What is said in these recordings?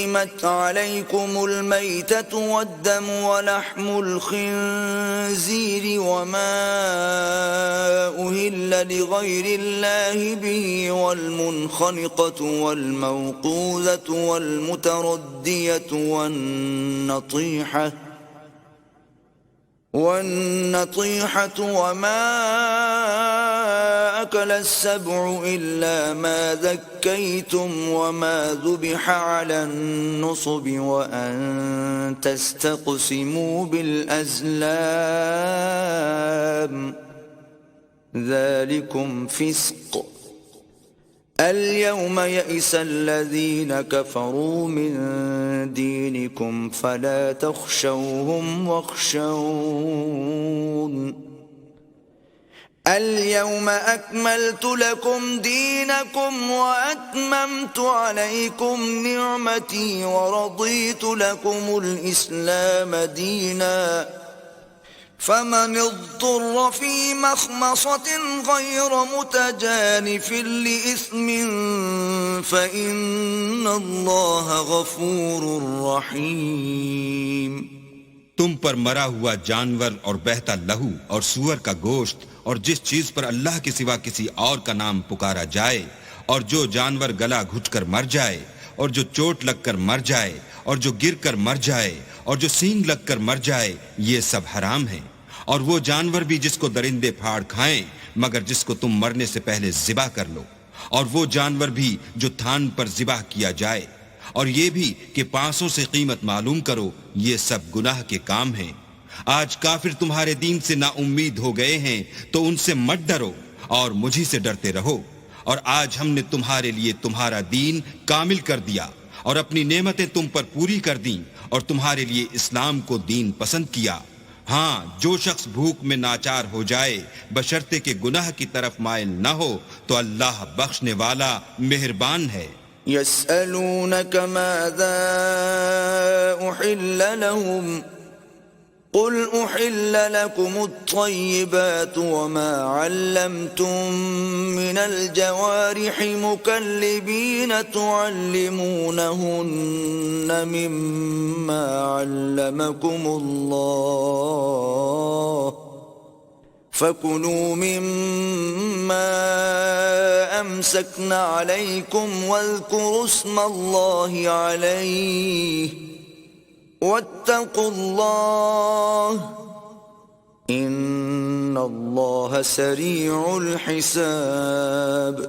حرمت عليكم الميتة والدم ولحم الخنزير وما أهل لغير الله به والمنخنقة والموقوذة والمتردية والنطيحة وما أكل السبع إلا ما ذكيتم وما ذبح على النصب وأن تستقسموا بالأزلام ذلكم فسق اليوم يئس الذين كفروا من دينكم فلا تخشوهم واخشون اليوم أكملت لكم دينكم وأتممت عليكم نعمتي ورضيت لكم الإسلام دينا فمن اضطر في مخمصة غير متجانف لإثم فإن الله غفور رحيم تم پر مرا ہوا جانور اور بہتا لہو اور سور کا گوشت اور جس چیز پر اللہ کے سوا کسی اور کا نام پکارا جائے اور جو جانور گلا گھٹ کر مر جائے اور جو چوٹ لگ کر مر جائے اور جو گر کر مر جائے اور جو سینگ لگ کر مر جائے یہ سب حرام ہیں اور وہ جانور بھی جس کو درندے پھاڑ کھائیں مگر جس کو تم مرنے سے پہلے ذبح کر لو اور وہ جانور بھی جو تھان پر ذبح کیا جائے اور یہ بھی کہ پانسوں سے قیمت معلوم کرو یہ سب گناہ کے کام ہیں آج کافر تمہارے دین سے نا امید ہو گئے ہیں تو ان سے مت ڈرو اور مجھی سے ڈرتے رہو اور آج ہم نے تمہارے لیے تمہارا دین کامل کر دیا اور اپنی نعمتیں تم پر پوری کر دیں اور تمہارے لیے اسلام کو دین پسند کیا ہاں جو شخص بھوک میں ناچار ہو جائے بشرطے کہ گناہ کی طرف مائل نہ ہو تو اللہ بخشنے والا مہربان ہے يسألونك ماذا أحل لهم قل أحل لكم الطيبات وما علمتم من الجوارح مكلبين تعلمونهن مما علمكم الله فكلوا مما أمسكنا عليكم واذكروا اسم الله عليه واتقوا الله ان اللہ سریع الحساب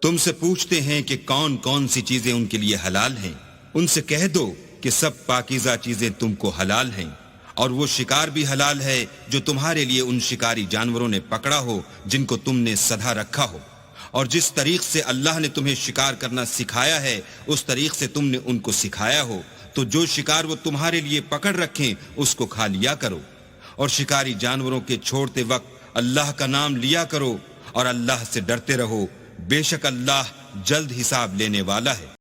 تم سے پوچھتے ہیں کہ کون کون سی چیزیں ان کے لیے حلال ہیں ان سے کہہ دو کہ سب پاکیزہ چیزیں تم کو حلال ہیں اور وہ شکار بھی حلال ہے جو تمہارے لیے ان شکاری جانوروں نے پکڑا ہو جن کو تم نے سدھا رکھا ہو اور جس طریق سے اللہ نے تمہیں شکار کرنا سکھایا ہے اس طریق سے تم نے ان کو سکھایا ہو تو جو شکار وہ تمہارے لیے پکڑ رکھیں اس کو کھا لیا کرو اور شکاری جانوروں کے چھوڑتے وقت اللہ کا نام لیا کرو اور اللہ سے ڈرتے رہو بے شک اللہ جلد حساب لینے والا ہے